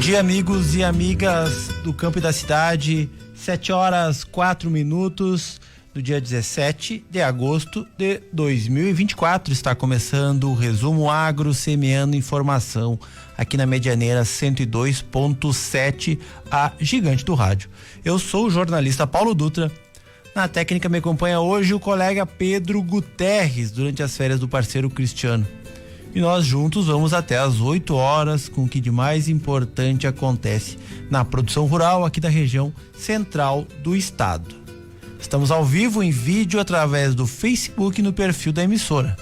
dia, amigos e amigas do campo e da cidade. 7h04 do dia 17 de agosto de 2024. Está começando o Resumo Agro, semeando informação aqui na Medianeira 102.7, a gigante do rádio. Eu sou o jornalista Paulo Dutra. Na técnica me acompanha hoje o colega Pedro Guterres, durante as férias do parceiro Cristiano. E nós juntos vamos até às 8 horas com o que de mais importante acontece na produção rural aqui da região central do estado. Estamos ao vivo em vídeo através do Facebook no perfil da emissora.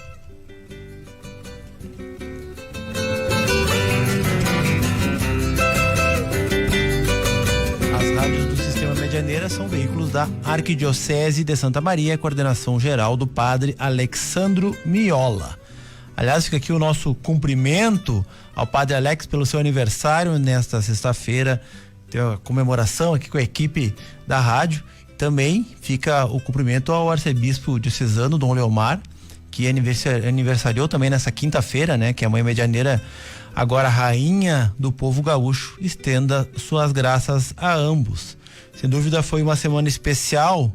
As rádios do Sistema Medianeira são veículos da Arquidiocese de Santa Maria, coordenação geral do padre Alexandro Miola. Aliás, fica aqui o nosso cumprimento ao Padre Alex pelo seu aniversário nesta sexta-feira. Tem a comemoração aqui com a equipe da rádio. Também fica o cumprimento ao arcebispo diocesano, Dom Leomar, que aniversariou também nessa quinta-feira, né? Que é a Mãe Medianeira, agora rainha do povo gaúcho. Estenda suas graças a ambos. Sem dúvida foi uma semana especial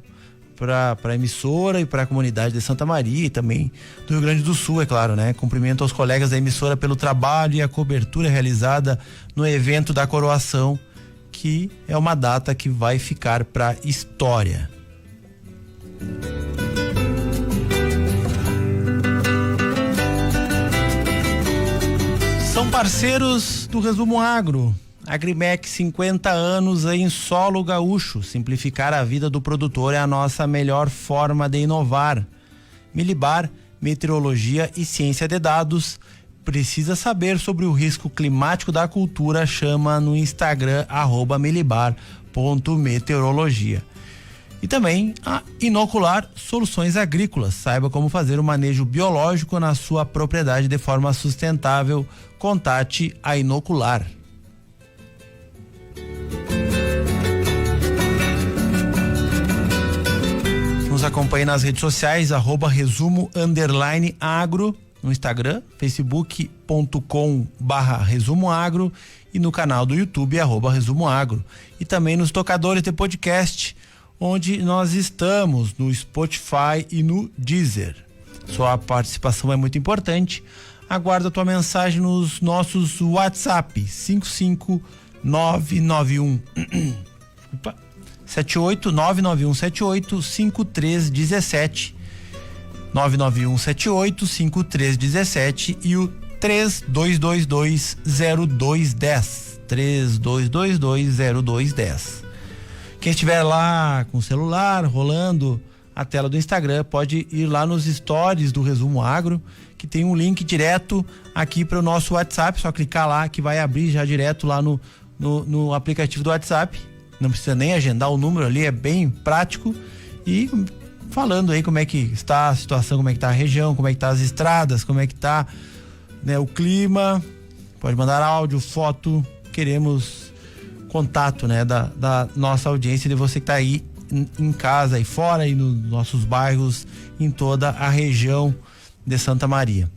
para a emissora e para a comunidade de Santa Maria e também do Rio Grande do Sul, é claro, né? Cumprimento aos colegas da emissora pelo trabalho e a cobertura realizada no evento da coroação, que é uma data que vai ficar para a história. São parceiros do Resumo Agro. Agrimec, 50 anos em solo gaúcho. Simplificar a vida do produtor é a nossa melhor forma de inovar. Milibar, meteorologia e ciência de dados. Precisa saber sobre o risco climático da cultura? Chama no Instagram @milibar.meteorologia. E também a Inocular Soluções Agrícolas. Saiba como fazer o manejo biológico na sua propriedade de forma sustentável. Contate a Inocular. Nos acompanhe nas redes sociais, @resumo_agro no Instagram, facebook.com/resumoagro e no canal do YouTube, @resumoagro. E também nos tocadores de podcast, onde nós estamos no Spotify e no Deezer. Sua participação é muito importante. Aguardo a tua mensagem nos nossos WhatsApp, 55991 991785317, 991785317 e o 32220210, 32220210. Quem estiver lá com o celular rolando a tela do Instagram pode ir lá nos stories do Resumo Agro, que tem um link direto aqui para o nosso WhatsApp. Só clicar lá que vai abrir já direto lá no aplicativo do WhatsApp. Não precisa nem agendar o número ali, é bem prático. E falando aí como é que está a situação, como é que está a região, como é que está as estradas, como é que está, né, o clima. Pode mandar áudio, foto. Queremos contato, né, da nossa audiência, de você que está aí em casa e fora e nos nossos bairros, em toda a região de Santa Maria.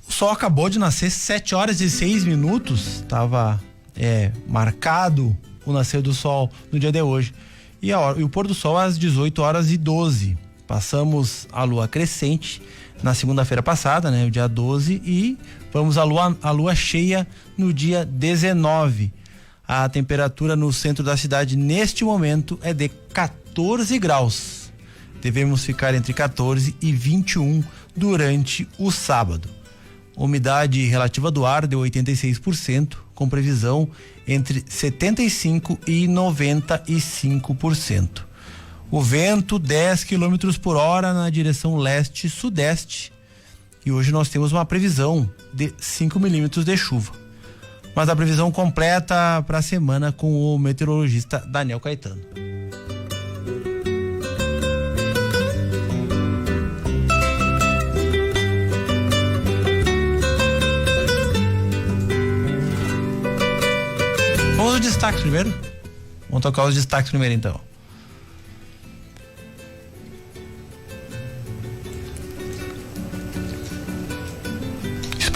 O sol acabou de nascer 7h06, estava marcado o nascer do sol no dia de hoje, e o pôr do sol às 18h12. Passamos a lua crescente na segunda-feira passada, né, o dia 12, e vamos à lua cheia no dia 19. A temperatura no centro da cidade neste momento é de 14 graus. Devemos ficar entre 14 e 21 durante o sábado. Umidade relativa do ar de 86%, com previsão entre 75% e 95%. O vento 10 km por hora na direção leste-sudeste. E hoje nós temos uma previsão de 5 milímetros de chuva. Mas a previsão completa para a semana com o meteorologista Daniel Caetano. Vamos ao destaque primeiro? Vamos tocar os destaques primeiro, então.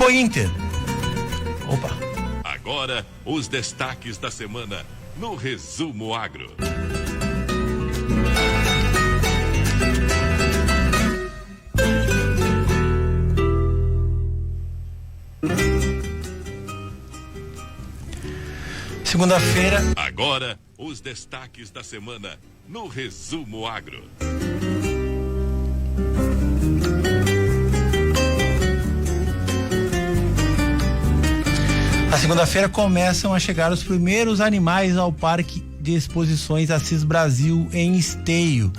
Expo Inter. Opa! Agora, os destaques da semana no Resumo Agro. Segunda-feira. Agora, os destaques da semana no Resumo Agro. Na segunda-feira começam a chegar os primeiros animais ao Parque de Exposições Assis Brasil em Esteio.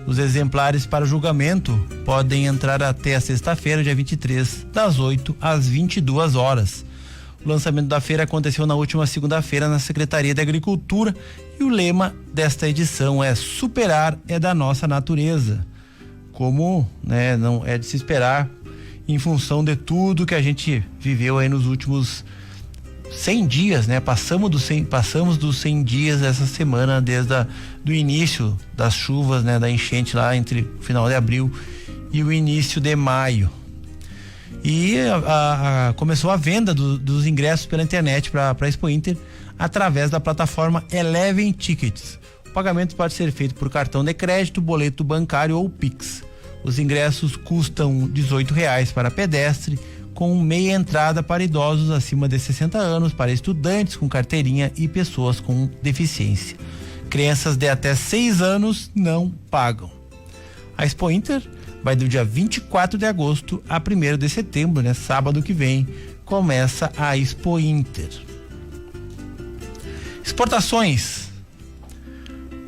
Os exemplares para julgamento podem entrar até a sexta-feira, dia 23, das 8 às 22 horas. O lançamento da feira aconteceu na última segunda-feira na Secretaria de Agricultura e o lema desta edição é "Superar é da nossa natureza". Como, né, não é de se esperar em função de tudo que a gente viveu aí nos últimos 100 dias, né? Passamos dos 100 dias essa semana, desde do início das chuvas, né? Da enchente lá entre o final de abril e o início de maio. E começou a venda dos ingressos pela internet para a Expo Inter através da plataforma Eleven Tickets. O pagamento pode ser feito por cartão de crédito, boleto bancário ou Pix. Os ingressos custam R$18 para pedestre, com meia entrada para idosos acima de 60 anos, para estudantes com carteirinha e pessoas com deficiência. Crianças de até 6 anos não pagam. A Expo Inter vai do dia 24 de agosto a 1º de setembro, né? Sábado que vem começa a Expo Inter. Exportações.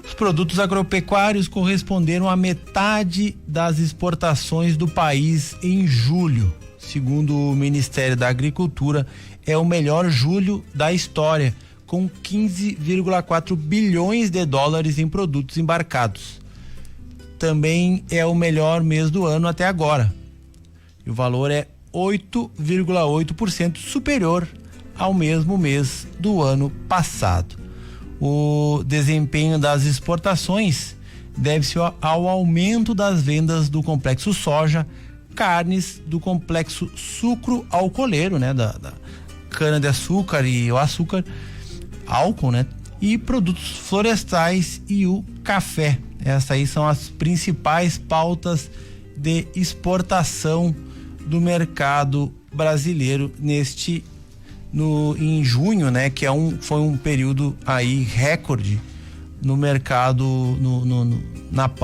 Os produtos agropecuários corresponderam a metade das exportações do país em julho. Segundo o Ministério da Agricultura, é o melhor julho da história, com 15,4 bilhões de dólares em produtos embarcados. Também é o melhor mês do ano até agora. E o valor é 8,8% superior ao mesmo mês do ano passado. O desempenho das exportações deve-se ao aumento das vendas do complexo soja, carnes, do complexo sucro alcooleiro, né, da cana de açúcar e o açúcar, álcool, né, e produtos florestais e o café. Essas aí são as principais pautas de exportação do mercado brasileiro em junho, né, que foi um período aí recorde no mercado,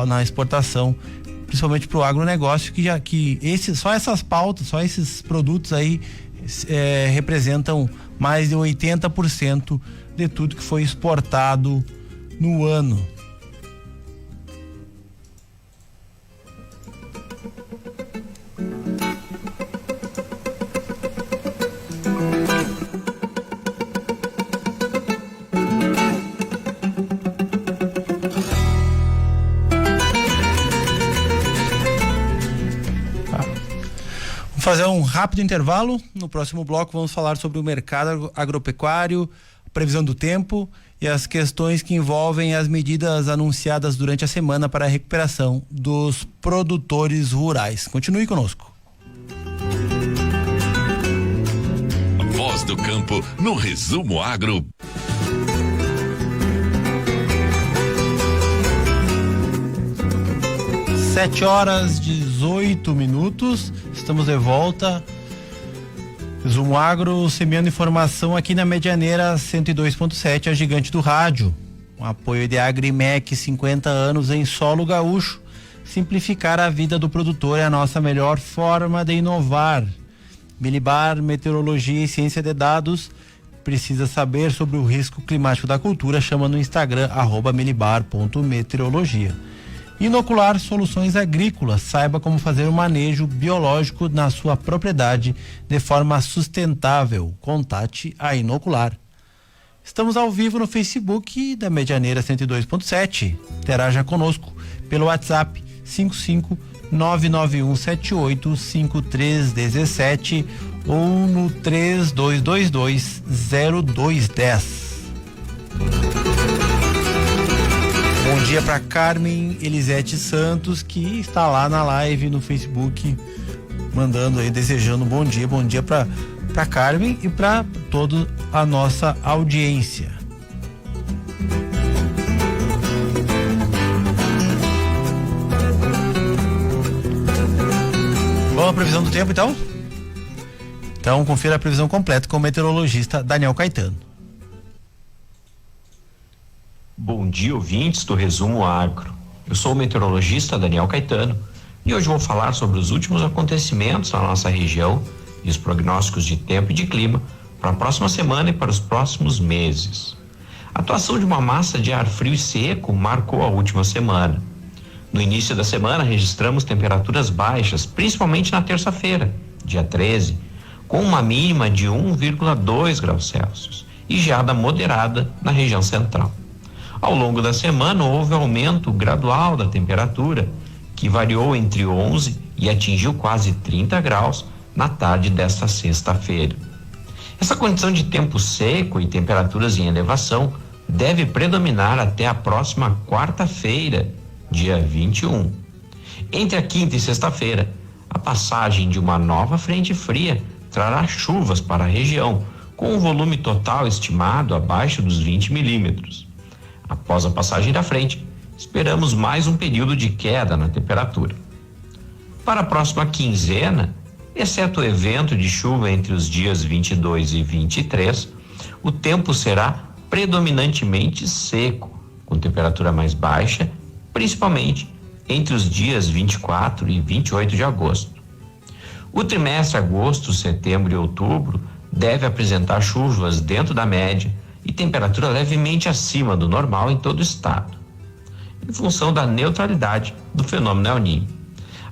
na exportação, principalmente para o agronegócio, só essas pautas, só esses produtos aí representam mais de 80% de tudo que foi exportado no ano. Fazer um rápido intervalo. No próximo bloco vamos falar sobre o mercado agropecuário, previsão do tempo e as questões que envolvem as medidas anunciadas durante a semana para a recuperação dos produtores rurais. Continue conosco. Voz do Campo no Resumo Agro. Sete horas 18 minutos, estamos de volta. Resumo Agro, semeando informação aqui na Medianeira 102.7, a gigante do rádio. Com apoio de Agrimec, 50 anos em solo gaúcho. Simplificar a vida do produtor é a nossa melhor forma de inovar. Milibar, meteorologia e ciência de dados. Precisa saber sobre o risco climático da cultura? Chama no Instagram @milibar.meteorologia. Inocular Soluções Agrícolas. Saiba como fazer o manejo biológico na sua propriedade de forma sustentável. Contate a Inocular. Estamos ao vivo no Facebook da Medianeira 102.7. Interaja conosco pelo WhatsApp 55991785317 ou no 32220210. Bom dia para Carmen Elisete Santos, que está lá na live no Facebook, mandando aí, desejando bom dia para para Carmen e para toda a nossa audiência. Vamos à previsão do tempo, então? Então, confira a previsão completa com o meteorologista Daniel Caetano. Bom dia, ouvintes do Resumo Agro. Eu sou o meteorologista Daniel Caetano e hoje vou falar sobre os últimos acontecimentos na nossa região e os prognósticos de tempo e de clima para a próxima semana e para os próximos meses. A atuação de uma massa de ar frio e seco marcou a última semana. No início da semana, registramos temperaturas baixas, principalmente na terça-feira, dia 13, com uma mínima de 1,2 graus Celsius e geada moderada na região central. Ao longo da semana, houve aumento gradual da temperatura, que variou entre 11 e atingiu quase 30 graus na tarde desta sexta-feira. Essa condição de tempo seco e temperaturas em elevação deve predominar até a próxima quarta-feira, dia 21. Entre a quinta e sexta-feira, a passagem de uma nova frente fria trará chuvas para a região, com um volume total estimado abaixo dos 20 milímetros. Após a passagem da frente, esperamos mais um período de queda na temperatura. Para a próxima quinzena, exceto o evento de chuva entre os dias 22 e 23, o tempo será predominantemente seco, com temperatura mais baixa, principalmente entre os dias 24 e 28 de agosto. O trimestre agosto, setembro e outubro deve apresentar chuvas dentro da média e temperatura levemente acima do normal em todo o estado, em função da neutralidade do fenômeno El Niño.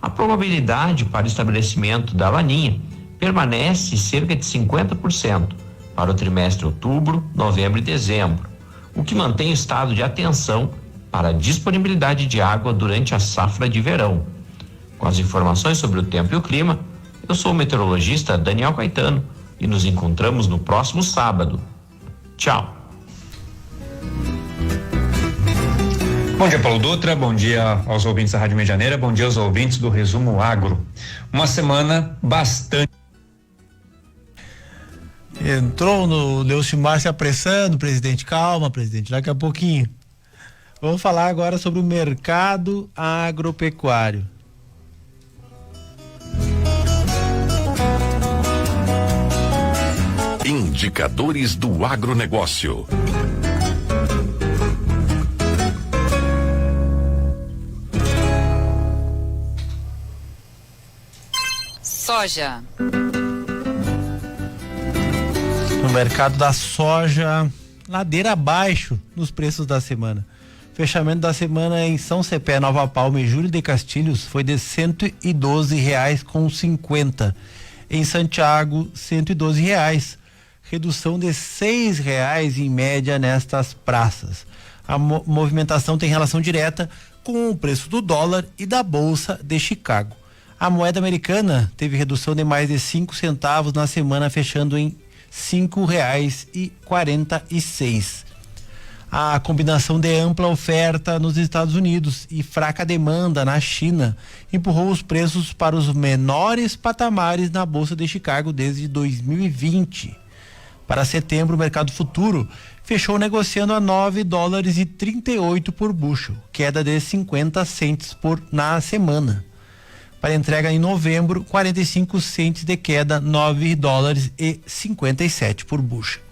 A probabilidade para o estabelecimento da Laninha permanece cerca de 50% para o trimestre outubro, novembro e dezembro, o que mantém o estado de atenção para a disponibilidade de água durante a safra de verão. Com as informações sobre o tempo e o clima, eu sou o meteorologista Daniel Caetano e nos encontramos no próximo sábado. Tchau. Bom dia, Paulo Dutra, bom dia aos ouvintes da Rádio Medianeira, bom dia aos ouvintes do Resumo Agro. Uma semana bastante... Entrou no Leucimar se apressando, presidente, calma, presidente, daqui a pouquinho. Vamos falar agora sobre o mercado agropecuário. Indicadores do agronegócio. Soja. No mercado da soja, ladeira abaixo nos preços da semana. Fechamento da semana em São Cepé, Nova Palma e Júlio de Castilhos foi de R$112,50. Em Santiago, R$112. Redução de R$6 em média nestas praças. A movimentação tem relação direta com o preço do dólar e da Bolsa de Chicago. A moeda americana teve redução de mais de 5 centavos na semana, fechando em R$5,46. A combinação de ampla oferta nos Estados Unidos e fraca demanda na China empurrou os preços para os menores patamares na Bolsa de Chicago desde 2020. Para setembro, o mercado futuro fechou negociando a $9,38 por bushel, queda de 50 centes na semana. Para entrega em novembro, 45 centes de queda, $9,57 por bushel.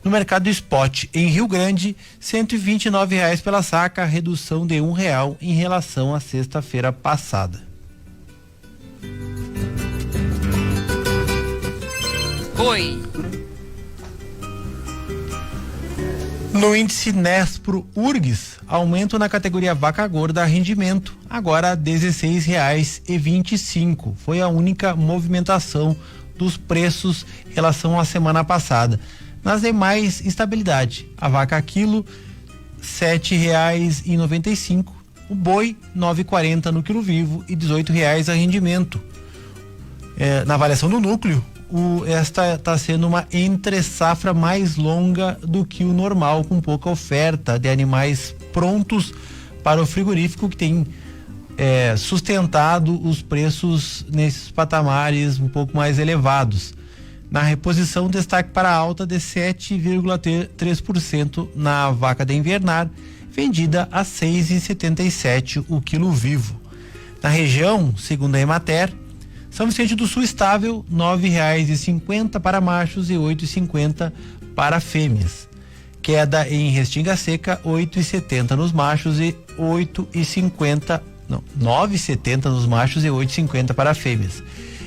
No mercado spot, em Rio Grande, R$129 pela saca, redução de R$1 em relação à sexta-feira passada. Boi. No índice Nespro-URGS, aumento na categoria vaca gorda rendimento, agora R$16,25. Foi a única movimentação dos preços em relação à semana passada. Nas demais, estabilidade. A vaca quilo, R$7,95. O boi, R$9,40 no quilo vivo e R$18 a rendimento. Na avaliação do núcleo, esta está sendo uma entre-safra mais longa do que o normal, com pouca oferta de animais prontos para o frigorífico, que tem sustentado os preços nesses patamares um pouco mais elevados. Na reposição, destaque para a alta de 7,3% na vaca de invernar, vendida a R$ 6,77 o quilo vivo. Na região, segundo a Emater, São Vicente do Sul estável, R$ 9,50 para machos e R$ 8,50 para fêmeas. Queda em Restinga Seca, R$ 8,70 nos machos e R$ 9,70 nos machos e R$ 8,50 para fêmeas.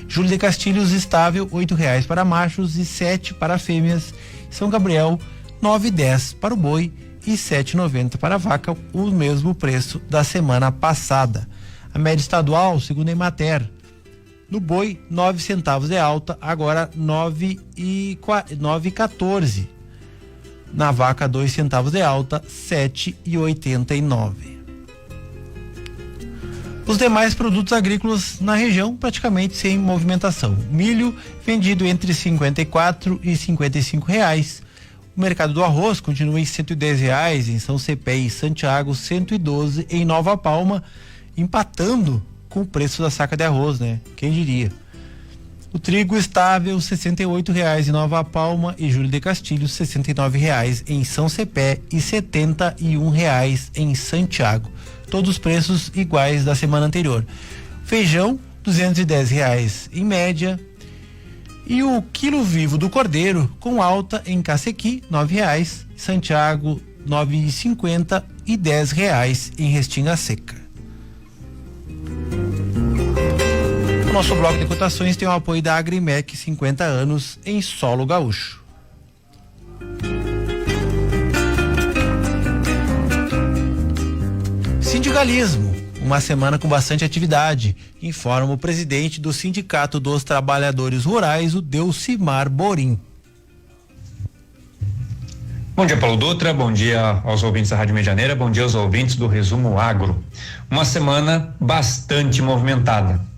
Júlio de Castilhos estável, R$ 8,00 para machos e R$ 7 para fêmeas. São Gabriel, R$ 9,10 para o boi e R$ 7,90 para a vaca, o mesmo preço da semana passada. A média estadual, segundo a Emater, no boi, 9 centavos de alta, agora 9,14. Na vaca, 2 centavos de alta, 7,89. Os demais produtos agrícolas na região praticamente sem movimentação. Milho vendido entre R$54 e R$55. O mercado do arroz continua em R$110 em São Cepé e Santiago, 112 em Nova Palma, empatando com o preço da saca de arroz, né? Quem diria? O trigo estável, R$68 em Nova Palma e Júlio de Castilhos, R$69 em São Cepé e R$71 em Santiago. Todos os preços iguais da semana anterior. Feijão, R$210 em média. E o quilo vivo do cordeiro com alta em Cacequi, R$9, Santiago, R$9,50 e R$10 em Restinga Seca. O nosso bloco de cotações tem o apoio da Agrimec, 50 anos em solo gaúcho. Sindicalismo, uma semana com bastante atividade, informa o presidente do Sindicato dos Trabalhadores Rurais, o Delcimar Borim. Bom dia, Paulo Dutra, bom dia aos ouvintes da Rádio Medianeira, bom dia aos ouvintes do Resumo Agro. Uma semana bastante movimentada.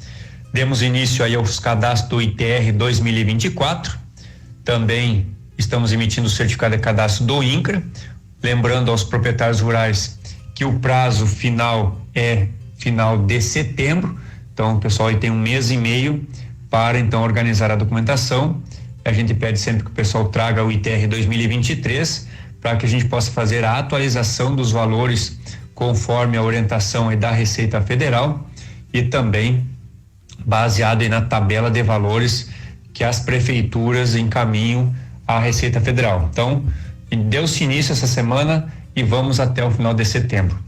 Demos início aí aos cadastros do ITR 2024, também estamos emitindo o certificado de cadastro do INCRA, lembrando aos proprietários rurais que o prazo final é final de setembro, então o pessoal aí tem 1 mês e meio para então organizar a documentação. A gente pede sempre que o pessoal traga o ITR 2023 para que a gente possa fazer a atualização dos valores conforme a orientação aí da Receita Federal e também baseado aí na tabela de valores que as prefeituras encaminham à Receita Federal. Então, deu-se início essa semana e vamos até o final de setembro.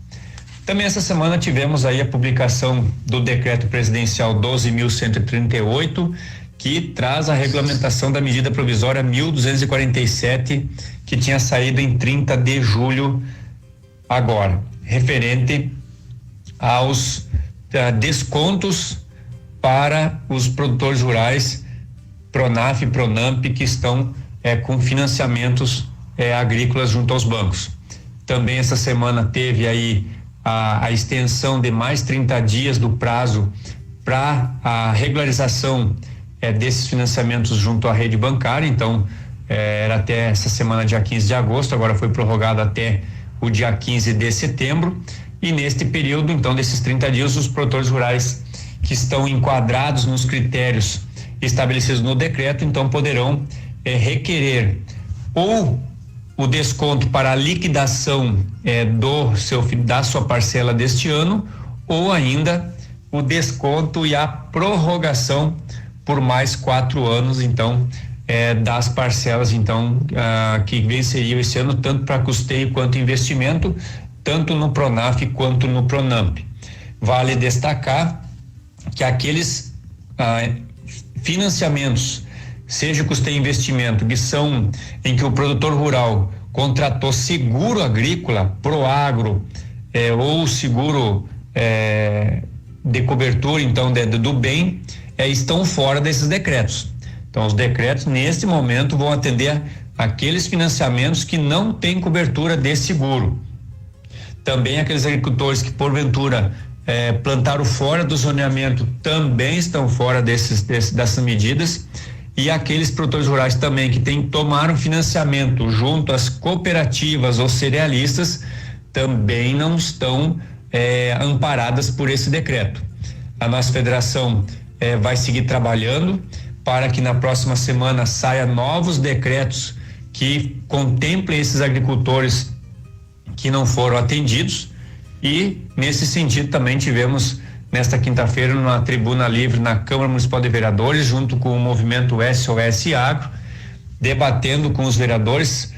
Também essa semana tivemos aí a publicação do decreto presidencial 12.138, que traz a regulamentação da medida provisória 1.247, que tinha saído em 30 de julho agora, referente aos descontos para os produtores rurais Pronaf e Pronamp que estão com financiamentos agrícolas junto aos bancos. Também essa semana teve aí a extensão de mais 30 dias do prazo para a regularização desses financiamentos junto à rede bancária. Então era até essa semana, dia 15 de agosto, agora foi prorrogado até o dia 15 de setembro, e neste período, então, desses 30 dias, os produtores rurais que estão enquadrados nos critérios estabelecidos no decreto, então poderão requerer ou o desconto para a liquidação da sua parcela deste ano, ou ainda o desconto e a prorrogação por mais 4 anos, então, das parcelas, então, que venceriam esse ano, tanto para custeio quanto investimento, tanto no Pronaf quanto no Pronamp. Vale destacar que aqueles financiamentos, seja custeio e investimento, que são em que o produtor rural contratou seguro agrícola, Proagro, ou seguro de cobertura, então, do bem, estão fora desses decretos. Então, os decretos, neste momento, vão atender aqueles financiamentos que não têm cobertura de seguro. Também aqueles agricultores que, porventura, plantaram fora do zoneamento também estão fora dessas medidas, e aqueles produtores rurais também que tomaram financiamento junto às cooperativas ou cerealistas também não estão amparadas por esse decreto. A nossa federação vai seguir trabalhando para que na próxima semana saia novos decretos que contemplem esses agricultores que não foram atendidos. E nesse sentido também tivemos nesta quinta-feira numa tribuna livre na Câmara Municipal de Vereadores, junto com o movimento SOS Agro, debatendo com os vereadores,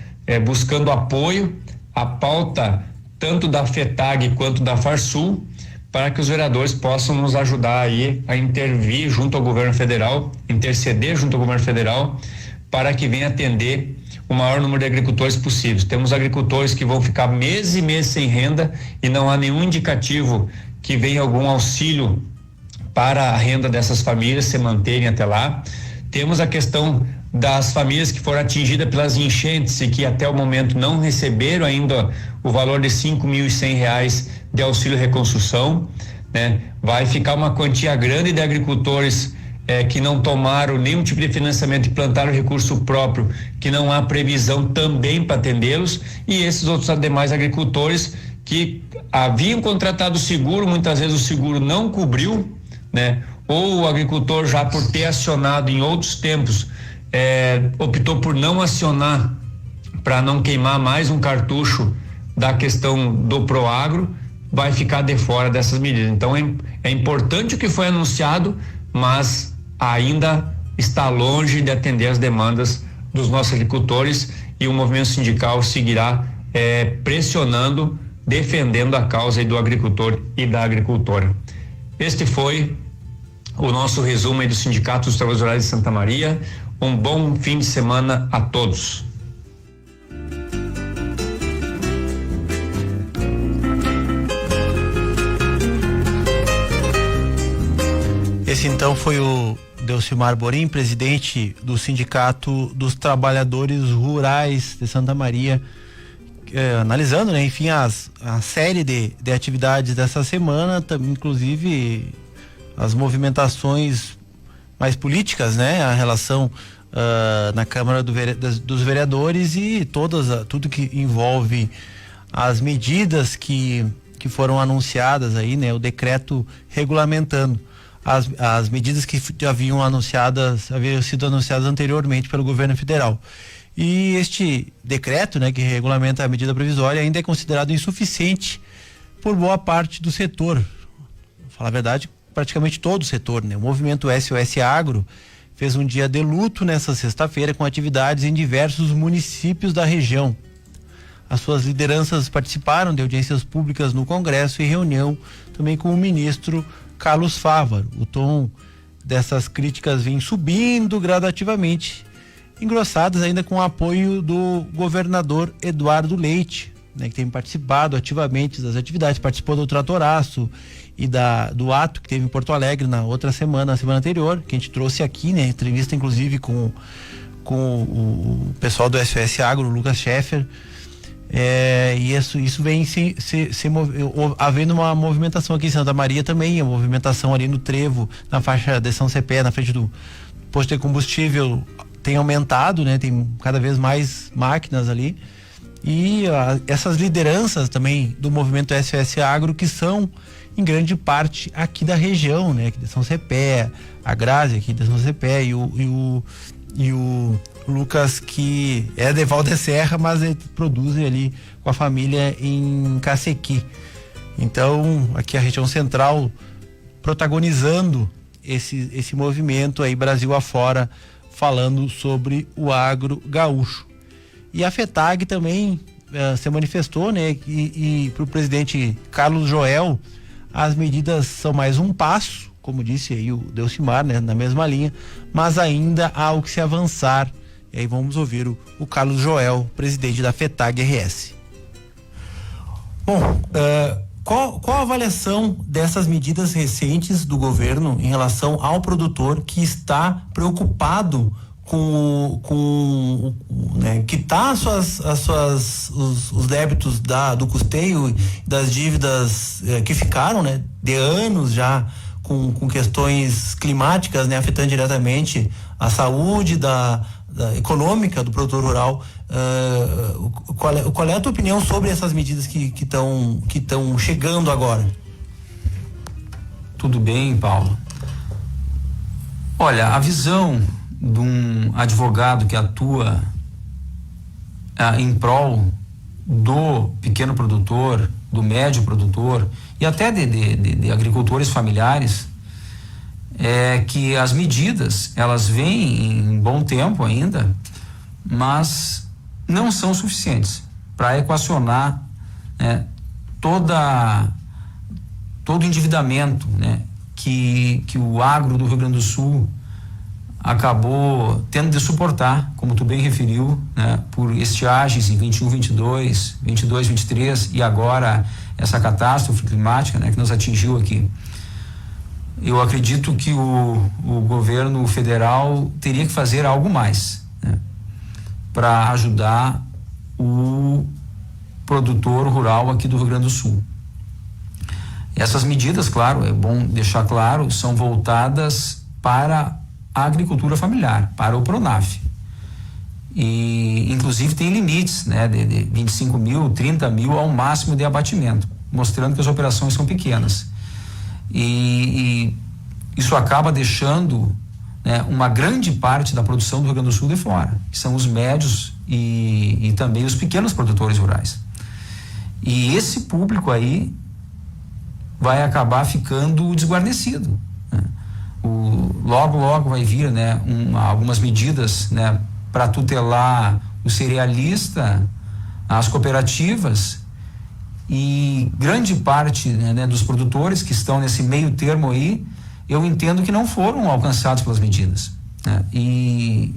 buscando apoio à pauta tanto da FETAG quanto da Farsul, para que os vereadores possam nos ajudar aí a intervir junto ao governo federal, interceder junto ao governo federal, para que venha atender o maior número de agricultores possíveis. Temos agricultores que vão ficar meses e meses sem renda e não há nenhum indicativo que venha algum auxílio para a renda dessas famílias se manterem até lá. Temos a questão das famílias que foram atingidas pelas enchentes e que até o momento não receberam ainda o valor de R$5.100 de auxílio reconstrução, né? Vai ficar uma quantia grande de agricultores que não tomaram nenhum tipo de financiamento e plantaram recurso próprio, que não há previsão também para atendê-los, e esses outros demais agricultores que haviam contratado seguro, muitas vezes o seguro não cobriu, né? Ou o agricultor, já por ter acionado em outros tempos, optou por não acionar para não queimar mais um cartucho da questão do Proagro, vai ficar de fora dessas medidas. Então é importante o que foi anunciado, mas ainda está longe de atender as demandas dos nossos agricultores, e o movimento sindical seguirá pressionando, defendendo a causa do agricultor e da agricultora. Este foi o nosso resumo aí do Sindicato dos Trabalhadores Rurais de Santa Maria. Um bom fim de semana a todos. Esse então foi o Delcimar Borim, presidente do Sindicato dos Trabalhadores Rurais de Santa Maria, analisando, né, enfim, a série de atividades dessa semana, inclusive as movimentações mais políticas, né, a relação na Câmara dos Vereadores e tudo que envolve as medidas que foram anunciadas aí, né, o decreto regulamentando as medidas que haviam sido anunciadas anteriormente pelo governo federal. E este decreto, né, que regulamenta a medida provisória, ainda é considerado insuficiente por boa parte do setor. Pra falar a verdade, praticamente todo o setor, né? O movimento SOS Agro fez um dia de luto nesta sexta-feira com atividades em diversos municípios da região. As suas lideranças participaram de audiências públicas no Congresso e reunião também com o ministro Carlos Fávaro. O tom dessas críticas vem subindo gradativamente, engrossadas ainda com o apoio do governador Eduardo Leite, né, que tem participado ativamente das atividades, participou do tratoraço e do ato que teve em Porto Alegre na semana anterior, que a gente trouxe aqui, né, entrevista inclusive com o pessoal do SOS Agro, o Lucas Scheffer. E isso vem havendo uma movimentação aqui em Santa Maria também, a movimentação ali no Trevo, na faixa de São Cepé, na frente do posto de combustível, tem aumentado, né? Tem cada vez mais máquinas ali, e essas lideranças também do movimento SOS Agro, que são em grande parte aqui da região, né? Aqui de São Cepé, a Grazi aqui de São Cepé, e o Lucas, que é de Valdeserra, mas ele produz ali com a família em Cacequi. Então, aqui a região central protagonizando esse movimento aí Brasil afora, falando sobre o agro gaúcho. E a FETAG também se manifestou, né? E para o presidente Carlos Joel, as medidas são mais um passo, como disse aí o Delcimar, né, na mesma linha, mas ainda há o que se avançar. E aí vamos ouvir o Carlos Joel, presidente da FETAG RS. Bom, qual a avaliação dessas medidas recentes do governo em relação ao produtor que está preocupado com né, quitar os débitos do custeio, das dívidas que ficaram, né, de anos já, com questões climáticas, né, afetando diretamente a saúde econômica do produtor rural. Qual é a tua opinião sobre essas medidas que estão chegando agora? Tudo bem, Paulo. Olha, a visão de um advogado que atua em prol do pequeno produtor, do médio produtor e até de agricultores familiares é que as medidas, elas vêm em bom tempo ainda, mas não são suficientes para equacionar, né, todo o endividamento, né, que o agro do Rio Grande do Sul acabou tendo de suportar, como tu bem referiu, né, por estiagens em 21, 22, 23 e agora essa catástrofe climática, né, que nos atingiu aqui. Eu acredito que o governo federal teria que fazer algo mais, né, para ajudar o produtor rural aqui do Rio Grande do Sul. Essas medidas, claro, é bom deixar claro, são voltadas para a agricultura familiar, para o Pronaf. E, inclusive, tem limites, né, de 25 mil, 30 mil ao máximo de abatimento, mostrando que as operações são pequenas. E isso acaba deixando, né, uma grande parte da produção do Rio Grande do Sul de fora, que são os médios e também os pequenos produtores rurais. E esse público aí vai acabar ficando desguarnecido, né? Logo vai vir, né, algumas medidas, né, para tutelar o cerealista, as cooperativas e grande parte, né, dos produtores que estão nesse meio termo aí, eu entendo que não foram alcançados pelas medidas, né? E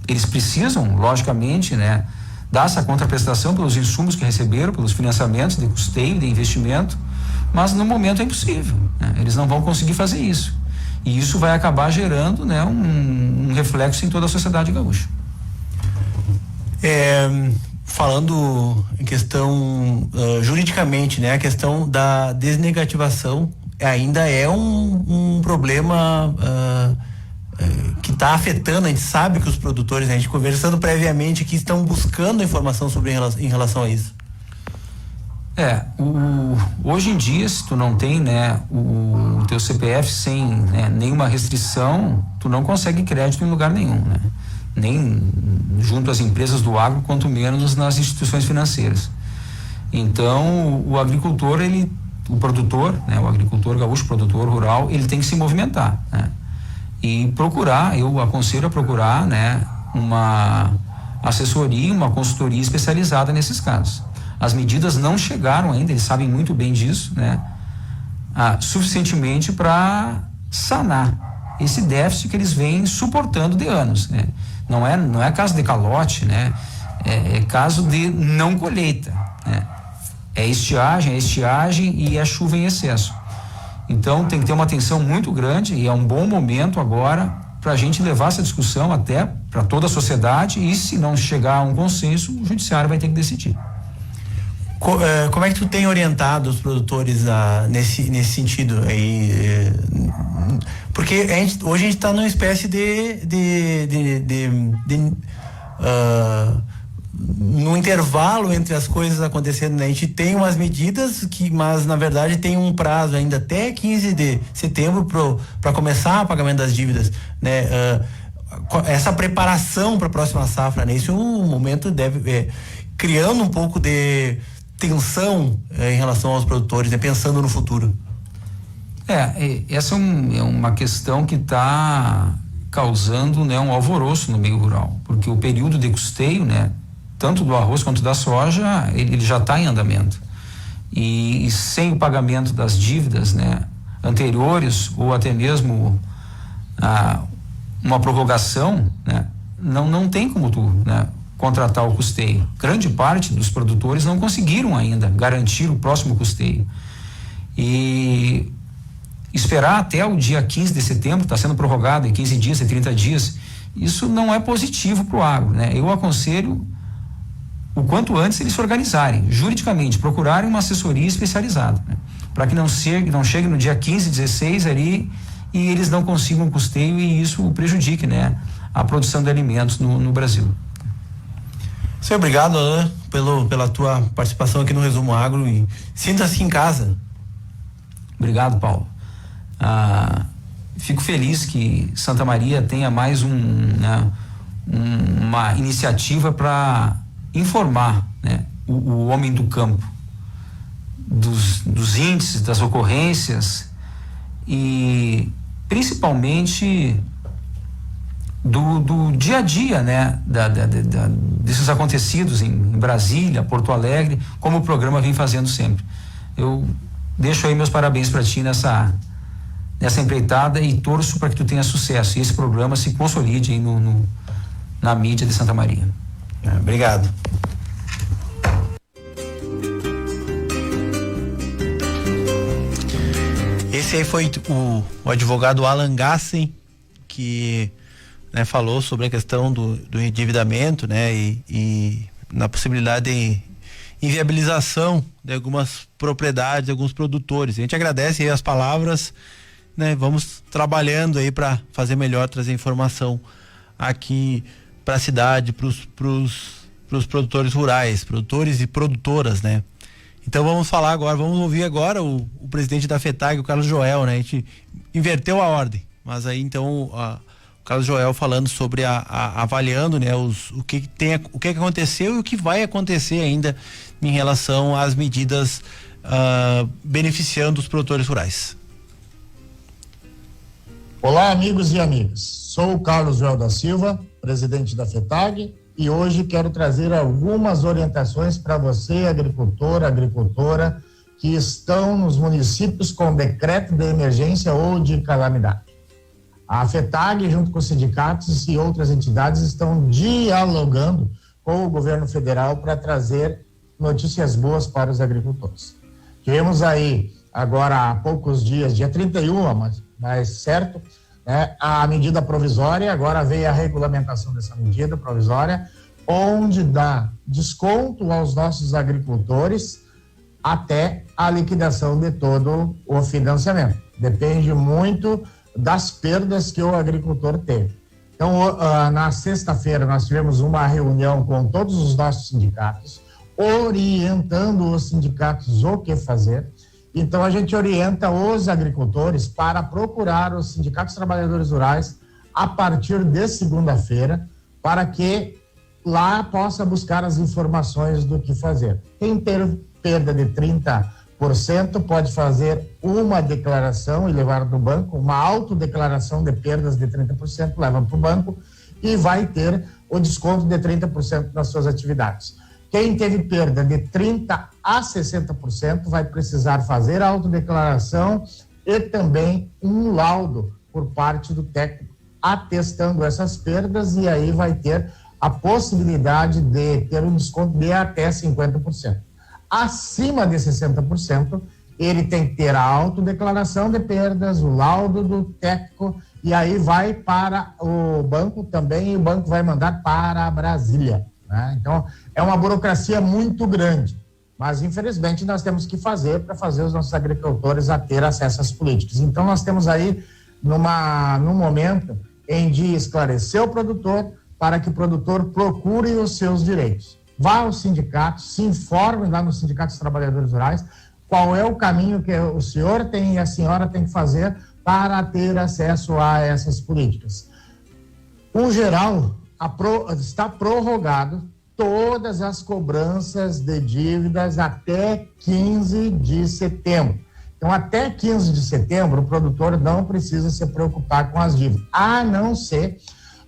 eles precisam, logicamente, né, dar essa contraprestação pelos insumos que receberam, pelos financiamentos de custeio, de investimento, mas no momento é impossível, né? Eles não vão conseguir fazer isso. E isso vai acabar gerando, né, um reflexo em toda a sociedade gaúcha. Falando em questão juridicamente, né, a questão da desnegativação ainda é um problema que está afetando. A gente sabe que os produtores, né, a gente conversando previamente aqui, estão buscando informação em relação a isso. Hoje em dia, se tu não tem, né, o teu CPF sem, né, nenhuma restrição, tu não consegue crédito em lugar nenhum, né? Nem junto às empresas do agro, quanto menos nas instituições financeiras. Então, o agricultor, o produtor, né, o agricultor gaúcho, produtor rural, ele tem que se movimentar, né? E procurar, eu aconselho a procurar, né, uma assessoria, uma consultoria especializada nesses casos. As medidas não chegaram ainda, eles sabem muito bem disso, né, suficientemente para sanar esse déficit que eles vêm suportando de anos, né? Não é caso de calote, né? É caso de não colheita, né? É estiagem e é chuva em excesso. Então tem que ter uma atenção muito grande e é um bom momento agora para a gente levar essa discussão até para toda a sociedade e, se não chegar a um consenso, o judiciário vai ter que decidir. Como é que tu tem orientado os produtores nesse sentido aí? Porque hoje a gente está numa espécie no intervalo entre as coisas acontecendo, né? A gente tem umas medidas mas na verdade tem um prazo ainda até 15 de setembro para começar o pagamento das dívidas, né? Essa preparação para a próxima safra, né? Isso é um momento criando um pouco de tensão em relação aos produtores, né? Pensando no futuro. Essa é uma questão que está causando, né, um alvoroço no meio rural, porque o período de custeio, né, tanto do arroz quanto da soja, ele já está em andamento. E sem o pagamento das dívidas, né, anteriores, ou até mesmo uma prorrogação, né, não tem como tu, né, contratar o custeio. Grande parte dos produtores não conseguiram ainda garantir o próximo custeio. E esperar até o dia 15 de setembro, está sendo prorrogado em 15 dias, em 30 dias, isso não é positivo para o agro, né? Eu aconselho o quanto antes eles se organizarem, juridicamente, procurarem uma assessoria especializada, né? Para que não chegue no dia 15, 16 ali e eles não consigam custeio e isso prejudique, né, a produção de alimentos no Brasil. Senhor, obrigado, Alain, pela tua participação aqui no Resumo Agro e sinta-se em casa. Obrigado, Paulo. fico feliz que Santa Maria tenha mais uma iniciativa para informar, né, o homem do campo dos índices, das ocorrências e principalmente do dia a dia, né, desses acontecidos em Brasília, Porto Alegre, como o programa vem fazendo sempre. Eu deixo aí meus parabéns para ti nessa empreitada e torço para que tu tenha sucesso e esse programa se consolide aí na mídia de Santa Maria. Obrigado. Esse aí foi o advogado Alan Gassen, que, né, falou sobre a questão do endividamento, né, e na possibilidade de inviabilização de algumas propriedades, de alguns produtores. A gente agradece aí as palavras, né, vamos trabalhando aí para fazer melhor, trazer informação aqui para a cidade, para os produtores rurais, produtores e produtoras, né? Então vamos ouvir agora o presidente da FETAG, o Carlos Joel, né? A gente inverteu a ordem, mas aí então o Carlos Joel falando sobre avaliando, né, o que aconteceu e o que vai acontecer ainda em relação às medidas beneficiando os produtores rurais. Olá, amigos e amigas. Sou o Carlos Joel da Silva, presidente da FETAG, e hoje quero trazer algumas orientações para você, agricultora, que estão nos municípios com decreto de emergência ou de calamidade. A FETAG, junto com os sindicatos e outras entidades, estão dialogando com o governo federal para trazer notícias boas para os agricultores. Tivemos aí, agora há poucos dias, dia 31, mas certo, né, a medida provisória, agora veio a regulamentação dessa medida provisória, onde dá desconto aos nossos agricultores até a liquidação de todo o financiamento. Depende muito das perdas que o agricultor teve. Então, na sexta-feira, nós tivemos uma reunião com todos os nossos sindicatos, orientando os sindicatos o que fazer. Então, a gente orienta os agricultores para procurar os sindicatos trabalhadores rurais a partir de segunda-feira, para que lá possa buscar as informações do que fazer. Quem ter perda de 30% pode fazer uma declaração e levar no banco, uma autodeclaração de perdas de 30%, leva para o banco e vai ter o desconto de 30% nas suas atividades. Quem teve perda de 30% a 60% vai precisar fazer a autodeclaração e também um laudo por parte do técnico atestando essas perdas, e aí vai ter a possibilidade de ter um desconto de até 50%. Acima de 60%, ele tem que ter a autodeclaração de perdas, o laudo do técnico, e aí vai para o banco também, e o banco vai mandar para Brasília, né? Então, é uma burocracia muito grande, mas infelizmente nós temos que fazer para fazer os nossos agricultores a ter acesso às políticas. Então, nós temos aí num momento em de esclarecer o produtor, para que o produtor procure os seus direitos. Vá ao sindicato, se informe lá nos sindicatos dos trabalhadores rurais, qual é o caminho que o senhor tem e a senhora tem que fazer para ter acesso a essas políticas. O geral está prorrogado todas as cobranças de dívidas até 15 de setembro. Então, até 15 de setembro, o produtor não precisa se preocupar com as dívidas, a não ser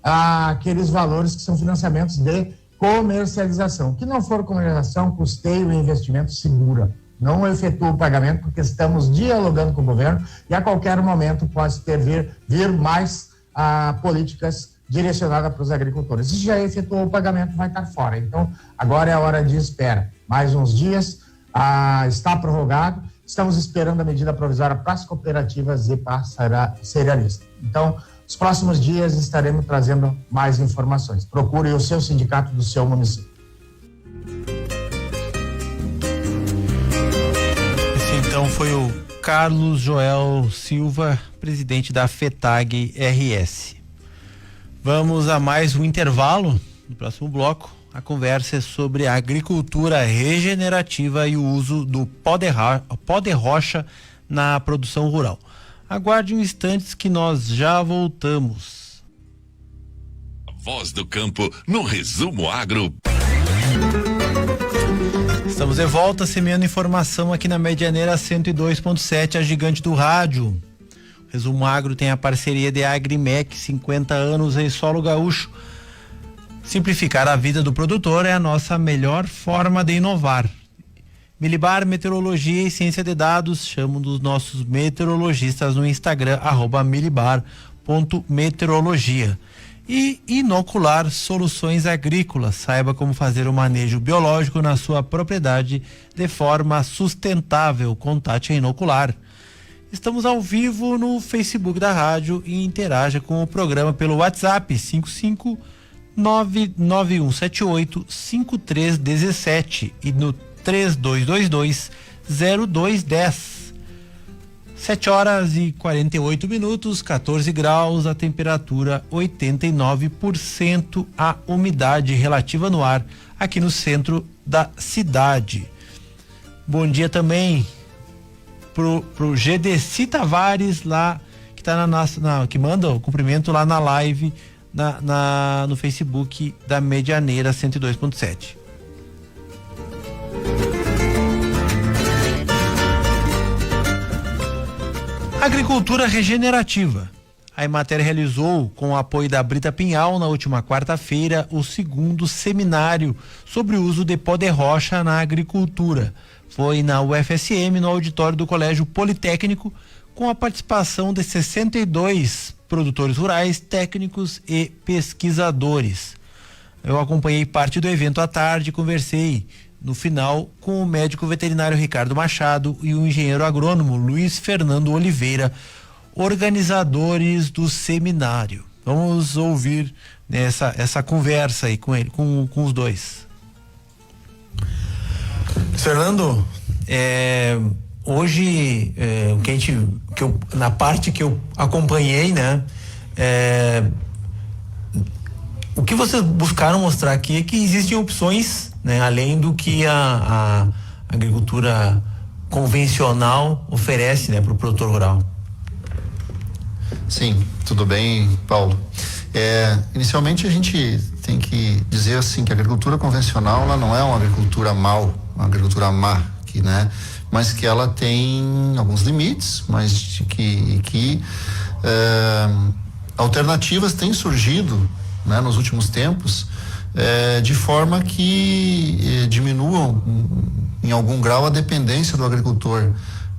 aqueles valores que são financiamentos de comercialização. Que não for comercialização, custeio e investimento segura. Não efetua o pagamento, porque estamos dialogando com o governo e a qualquer momento pode vir mais políticas direcionadas para os agricultores. Se já efetuou o pagamento, vai estar fora. Então, agora é a hora de espera. Mais uns dias, está prorrogado. Estamos esperando a medida provisória para as cooperativas e para a cerealista. Então, nos próximos dias estaremos trazendo mais informações. Procure o seu sindicato do seu município. Esse então foi o Carlos Joel Silva, presidente da FETAG RS. Vamos a mais um intervalo. No próximo bloco, a conversa é sobre a agricultura regenerativa e o uso do pó de rocha na produção rural. Aguarde um instante que nós já voltamos. Voz do Campo no Resumo Agro. Estamos de volta, semeando informação aqui na Medianeira 102.7, a gigante do rádio. O Resumo Agro tem a parceria de Agrimec, 50 anos em solo gaúcho. Simplificar a vida do produtor é a nossa melhor forma de inovar. Milibar Meteorologia e Ciência de Dados, chamo dos nossos meteorologistas no Instagram, @milibar.meteorologia. E Inocular Soluções Agrícolas, saiba como fazer o manejo biológico na sua propriedade de forma sustentável. Contate a Inocular. Estamos ao vivo no Facebook da rádio e interaja com o programa pelo WhatsApp 55991785317 e no 3222-0210. 7h48, 14 graus, a temperatura 89%, a umidade relativa no ar aqui no centro da cidade. Bom dia também pro GDC Tavares lá, que tá que manda o cumprimento lá na live no Facebook da Medianeira 102.7. Agricultura regenerativa. A Emater realizou, com o apoio da Brita Pinhal, na última quarta-feira, o segundo seminário sobre o uso de pó de rocha na agricultura. Foi na UFSM, no auditório do Colégio Politécnico, com a participação de 62 produtores rurais, técnicos e pesquisadores. Eu acompanhei parte do evento à tarde e conversei no final com o médico veterinário Ricardo Machado e o engenheiro agrônomo Luiz Fernando Oliveira, organizadores do seminário. Vamos ouvir essa conversa aí com ele, com os dois. Fernando, hoje na parte que eu acompanhei, né, o que vocês buscaram mostrar aqui é que existem opções, né, além do que a agricultura convencional oferece, né, para o produtor rural. Sim, tudo bem, Paulo. Inicialmente a gente tem que dizer assim que a agricultura convencional ela não é uma agricultura uma agricultura má, mas que ela tem alguns limites, mas que alternativas têm surgido, né, nos últimos tempos, de forma que diminuam em algum grau a dependência do agricultor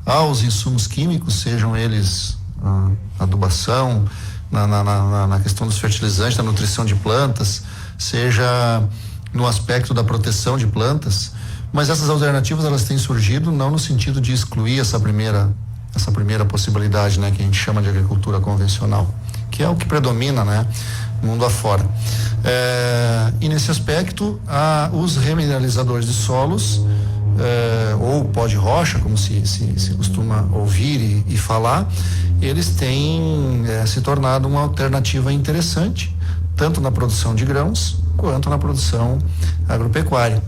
aos insumos químicos, sejam eles adubação, na questão dos fertilizantes, da nutrição de plantas, seja no aspecto da proteção de plantas, mas essas alternativas elas têm surgido não no sentido de excluir essa primeira possibilidade, né, que a gente chama de agricultura convencional, que é o que predomina, né, mundo afora. E nesse aspecto, os remineralizadores de solos, ou pó de rocha, como se costuma ouvir e falar, eles têm se tornado uma alternativa interessante, tanto na produção de grãos quanto na produção agropecuária.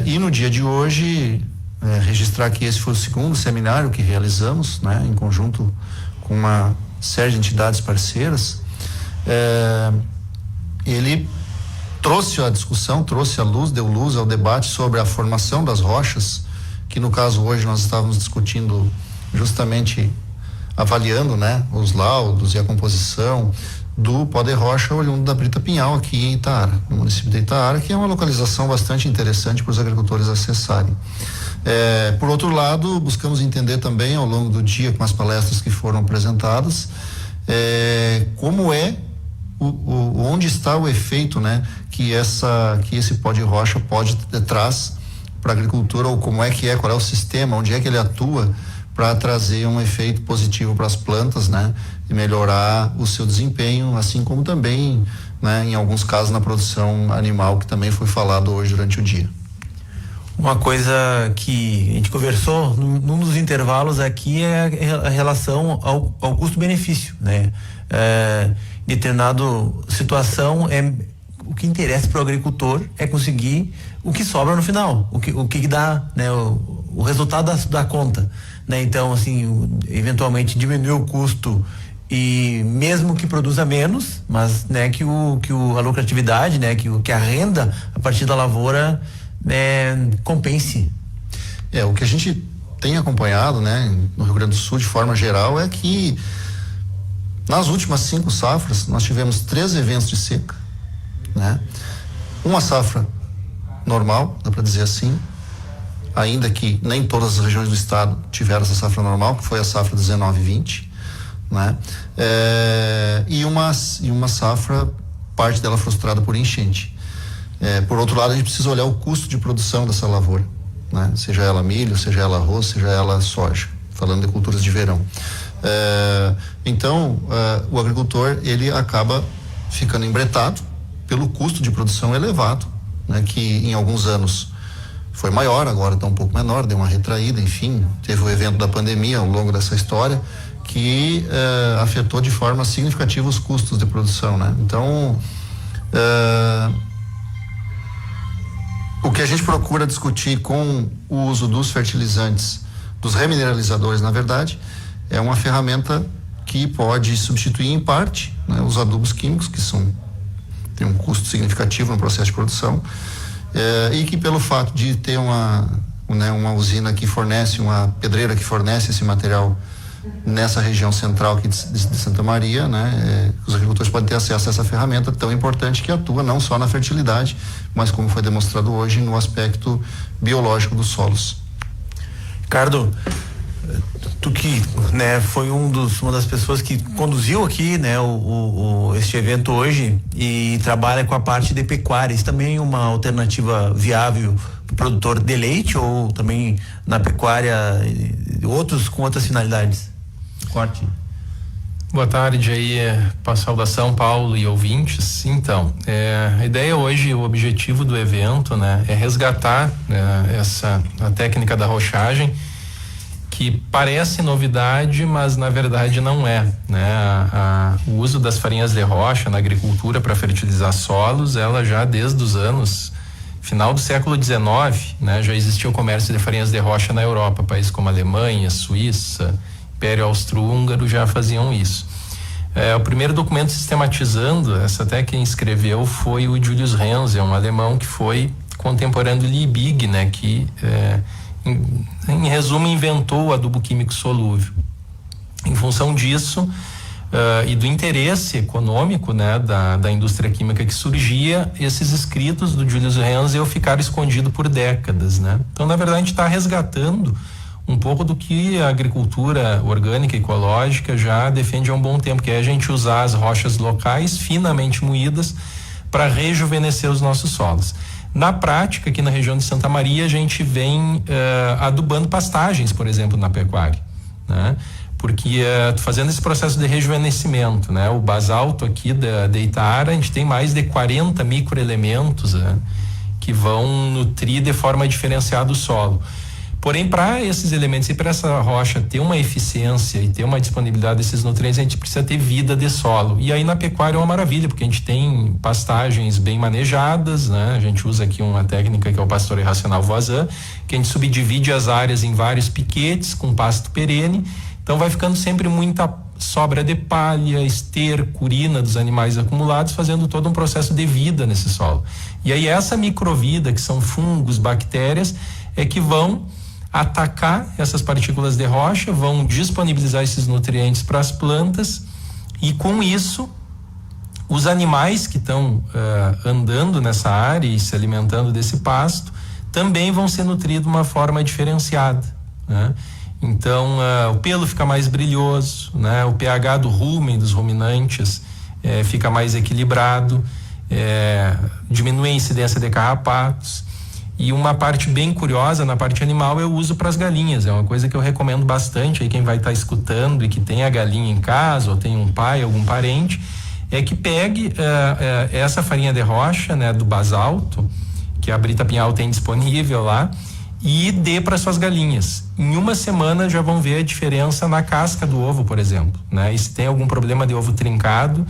E no dia de hoje, registrar que esse foi o segundo seminário que realizamos, né, em conjunto com uma série de entidades parceiras. Ele trouxe a discussão, deu luz ao debate sobre a formação das rochas, que no caso hoje nós estávamos discutindo, justamente avaliando, né, os laudos e a composição do pó de rocha oriundo da Brita Pinhal aqui em Itaara, no município de Itaara, que é uma localização bastante interessante para os agricultores acessarem. Por outro lado, buscamos entender também ao longo do dia com as palestras que foram apresentadas, como onde está o efeito, né, que esse pó de rocha traz para a agricultura, ou qual é o sistema, onde é que ele atua para trazer um efeito positivo para as plantas, né, e melhorar o seu desempenho, assim como também, né, em alguns casos na produção animal, que também foi falado hoje durante o dia. Uma coisa que a gente conversou num dos intervalos aqui é a relação ao custo-benefício, né? Em determinada situação, o que interessa para o agricultor é conseguir o que sobra no final, o que dá, né, o resultado da conta, né? Então, assim, eventualmente diminuir o custo e mesmo que produza menos, mas, né, a lucratividade, né, que a renda a partir da lavoura, compense. O que a gente tem acompanhado, né, no Rio Grande do Sul de forma geral é que nas últimas 5 safras nós tivemos 3 eventos de seca, né? Uma safra normal, dá para dizer assim, ainda que nem todas as regiões do estado tiveram essa safra normal, que foi a safra 19-20, né? E uma safra, parte dela frustrada por enchente. Por outro lado, a gente precisa olhar o custo de produção dessa lavoura, né? Seja ela milho, seja ela arroz, seja ela soja, falando de culturas de verão. Então, o agricultor, ele acaba ficando embretado pelo custo de produção elevado, né? Que em alguns anos foi maior, agora está um pouco menor, deu uma retraída, enfim, teve o evento da pandemia ao longo dessa história que afetou de forma significativa os custos de produção, né? Então, o que a gente procura discutir com o uso dos fertilizantes, dos remineralizadores, na verdade, é uma ferramenta que pode substituir em parte, né, os adubos químicos, que tem um custo significativo no processo de produção, e que pelo fato de ter uma usina que fornece, uma pedreira que fornece esse material nessa região central aqui de Santa Maria, né, os agricultores podem ter acesso a essa ferramenta tão importante que atua não só na fertilidade, mas como foi demonstrado hoje, no aspecto biológico dos solos. Ricardo, tu que, né, foi uma das pessoas que conduziu aqui, né, este evento hoje e trabalha com a parte de pecuária, isso também é uma alternativa viável para o produtor de leite ou também na pecuária com outras finalidades? Corte. Boa tarde aí, saudação Paulo e ouvintes. Então, a ideia hoje, o objetivo do evento, né, é resgatar a técnica da rochagem, que parece novidade, mas na verdade não é, né? O uso das farinhas de rocha na agricultura para fertilizar solos, ela já desde os anos final do século XIX, né, já existia o comércio de farinhas de rocha na Europa, países como Alemanha, Suíça, Império Austro-Húngaro já faziam isso. O primeiro documento sistematizando, até quem escreveu foi o Julius Renze, um alemão que foi contemporâneo do Liebig, né, que em resumo inventou o adubo químico solúvel. Em função disso e do interesse econômico, né, da indústria química que surgia, esses escritos do Julius Renze ficaram escondidos por décadas, né? Então, na verdade, a gente está resgatando um pouco do que a agricultura orgânica e ecológica já defende há um bom tempo, que é a gente usar as rochas locais finamente moídas para rejuvenescer os nossos solos. Na prática, aqui na região de Santa Maria, a gente vem adubando pastagens, por exemplo, na pecuária, né? Porque fazendo esse processo de rejuvenescimento, né? O basalto aqui da Itaara, a gente tem mais de 40 microelementos, né, que vão nutrir de forma diferenciada o solo. Porém, para esses elementos e para essa rocha ter uma eficiência e ter uma disponibilidade desses nutrientes, a gente precisa ter vida de solo. E aí na pecuária é uma maravilha, porque a gente tem pastagens bem manejadas, né? A gente usa aqui uma técnica que é o pastoreio racional Voisin, que a gente subdivide as áreas em vários piquetes com pasto perene. Então vai ficando sempre muita sobra de palha, esterco, urina dos animais acumulados, fazendo todo um processo de vida nesse solo. E aí essa microvida, que são fungos, bactérias, é que vão atacar essas partículas de rocha, vão disponibilizar esses nutrientes para as plantas e com isso os animais que estão andando nessa área e se alimentando desse pasto também vão ser nutridos de uma forma diferenciada, né? Então o pelo fica mais brilhoso, né? O pH do rumen dos ruminantes fica mais equilibrado, diminui a incidência de carrapatos. E uma parte bem curiosa na parte animal eu uso para as galinhas, é uma coisa que eu recomendo bastante aí quem vai estar escutando e que tem a galinha em casa ou tem um pai, algum parente, é que pegue essa farinha de rocha, né, do basalto, que a Brita Pinhal tem disponível lá, e dê para suas galinhas. Em uma semana já vão ver a diferença na casca do ovo, por exemplo, né? E se tem algum problema de ovo trincado,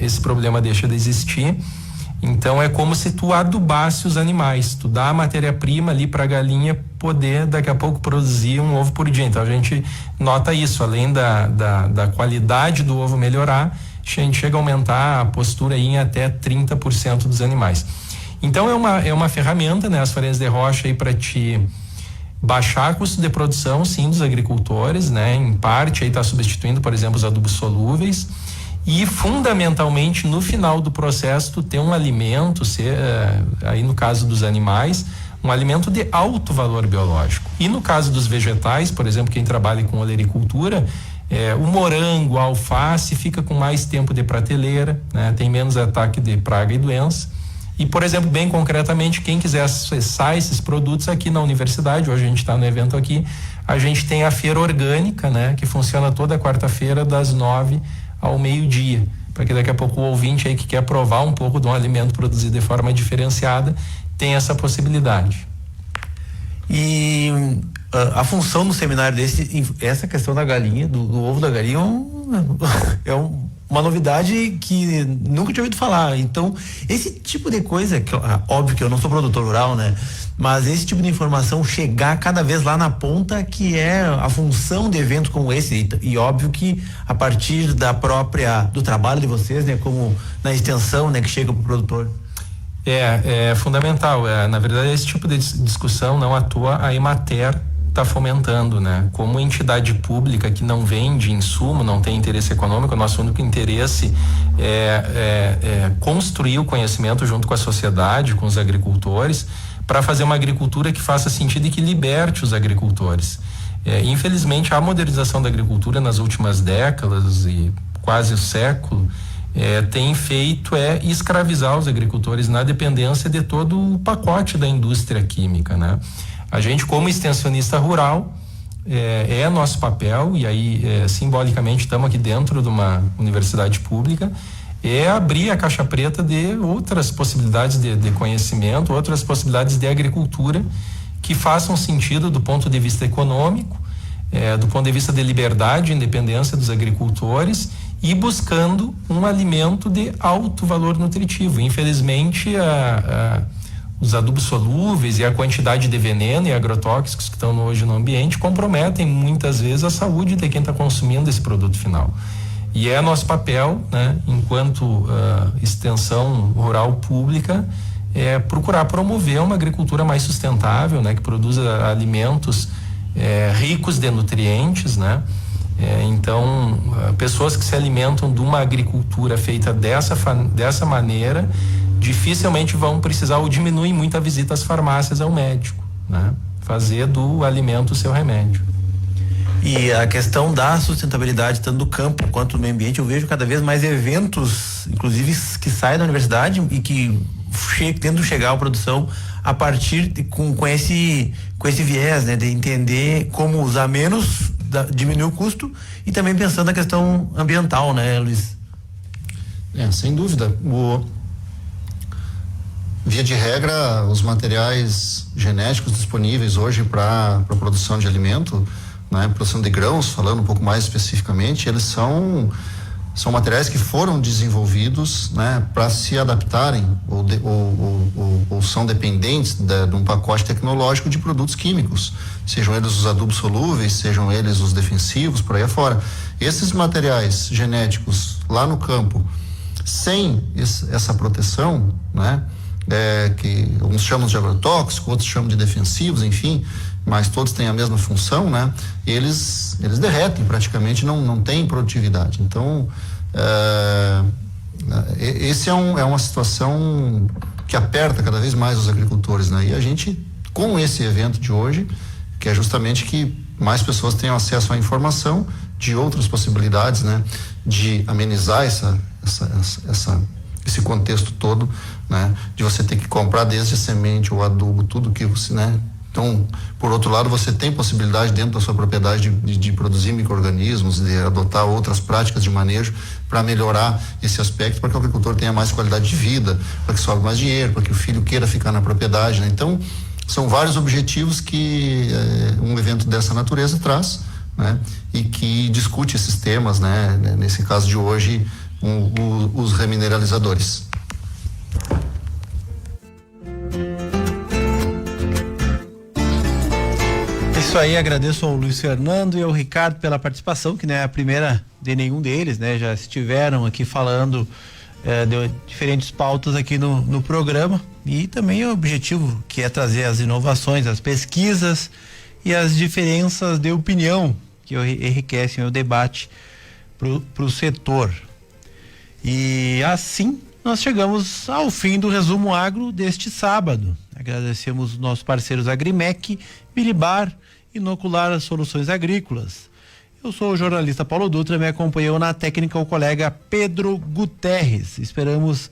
esse problema deixa de existir. Então é como se tu adubasse os animais, tu dá a matéria-prima ali para a galinha poder daqui a pouco produzir um ovo por dia. Então a gente nota isso, além da qualidade do ovo melhorar, a gente chega a aumentar a postura em até 30% dos animais. Então é uma ferramenta, né, as farinhas de rocha aí para te baixar custo de produção, sim, dos agricultores, né? Em parte aí tá substituindo, por exemplo, os adubos solúveis. E fundamentalmente no final do processo tu ter um alimento, aí no caso dos animais, um alimento de alto valor biológico. E no caso dos vegetais, por exemplo, quem trabalha com olericultura, o morango, a alface fica com mais tempo de prateleira, né? Tem menos ataque de praga e doença. E, por exemplo, bem concretamente, quem quiser acessar esses produtos aqui na universidade, hoje a gente está no evento aqui, a gente tem a feira orgânica, né? Que funciona toda quarta-feira das 9 ao meio-dia, para que daqui a pouco o ouvinte aí que quer provar um pouco de um alimento produzido de forma diferenciada tem essa possibilidade. E a função do seminário essa questão da galinha, do ovo da galinha uma novidade que nunca tinha ouvido falar. Então, esse tipo de coisa, óbvio que eu não sou produtor rural, né? Mas esse tipo de informação chegar cada vez lá na ponta, que é a função de eventos como esse, e óbvio que a partir do trabalho de vocês, né? Como na extensão, né? Que chega pro produtor. É fundamental. Na verdade, esse tipo de discussão, não à toa, a Emater está fomentando, né? Como entidade pública que não vende insumo, não tem interesse econômico, o nosso único interesse é construir o conhecimento junto com a sociedade, com os agricultores, para fazer uma agricultura que faça sentido e que liberte os agricultores. Infelizmente, a modernização da agricultura nas últimas décadas e quase o século tem feito escravizar os agricultores na dependência de todo o pacote da indústria química, né? A gente, como extensionista rural, é nosso papel, e aí simbolicamente estamos aqui dentro de uma universidade pública, abrir a caixa preta de outras possibilidades de conhecimento, outras possibilidades de agricultura que façam sentido do ponto de vista econômico, do ponto de vista de liberdade e independência dos agricultores, e buscando um alimento de alto valor nutritivo. Infelizmente, os adubos solúveis e a quantidade de veneno e agrotóxicos que estão hoje no ambiente comprometem muitas vezes a saúde de quem está consumindo esse produto final. E é nosso papel, né, enquanto extensão rural pública, procurar promover uma agricultura mais sustentável, né, que produza alimentos ricos de nutrientes, né? Então, pessoas que se alimentam de uma agricultura feita dessa maneira dificilmente vão precisar ou diminuem muito a visita às farmácias ao médico, né? Fazer do alimento o seu remédio. E a questão da sustentabilidade, tanto do campo quanto do meio ambiente, eu vejo cada vez mais eventos, inclusive que saem da universidade e que tentam chegar à produção a partir com esse viés, né? De entender como usar menos, diminuir o custo, e também pensando na questão ambiental, né, Luiz? Sem dúvida. Via de regra, os materiais genéticos disponíveis hoje para produção de alimento, né, produção de grãos, falando um pouco mais especificamente, eles são materiais que foram desenvolvidos, né, para se adaptarem ou são dependentes de um pacote tecnológico de produtos químicos, sejam eles os adubos solúveis, sejam eles os defensivos, por aí afora. Esses materiais genéticos lá no campo, sem essa proteção, né, que uns chamam de agrotóxico, outros chamam de defensivos, enfim, mas todos têm a mesma função, né? Eles derretem praticamente, não tem produtividade. Então, esse é uma situação que aperta cada vez mais os agricultores, né? E a gente, com esse evento de hoje, que é justamente que mais pessoas tenham acesso à informação de outras possibilidades, né? De amenizar esse contexto todo, né? De você ter que comprar desde a semente, o adubo, tudo que você, né? Então, por outro lado, você tem possibilidade dentro da sua propriedade de produzir micro-organismos, de adotar outras práticas de manejo para melhorar esse aspecto, para que o agricultor tenha mais qualidade de vida, para que sobe mais dinheiro, para que o filho queira ficar na propriedade, né? Então, são vários objetivos que um evento dessa natureza traz, né? E que discute esses temas, né? Nesse caso de hoje, os remineralizadores. Isso aí, agradeço ao Luiz Fernando e ao Ricardo pela participação, que não é a primeira de nenhum deles, né? Já estiveram aqui falando de diferentes pautas aqui no programa, e também o objetivo que é trazer as inovações, as pesquisas e as diferenças de opinião que enriquecem o debate pro setor. E assim nós chegamos ao fim do Resumo Agro deste sábado. Agradecemos os nossos parceiros Agrimec, Milibar, Inocular Soluções Agrícolas. Eu sou o jornalista Paulo Dutra, me acompanhou na técnica o colega Pedro Guterres. Esperamos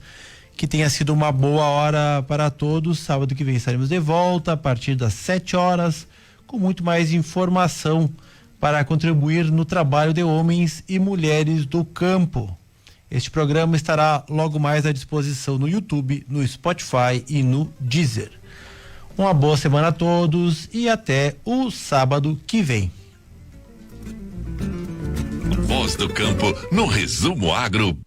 que tenha sido uma boa hora para todos. Sábado que vem estaremos de volta a partir das 7 horas com muito mais informação para contribuir no trabalho de homens e mulheres do campo. Este programa estará logo mais à disposição no YouTube, no Spotify e no Deezer. Uma boa semana a todos e até o sábado que vem. Voz do Campo no Resumo Agro.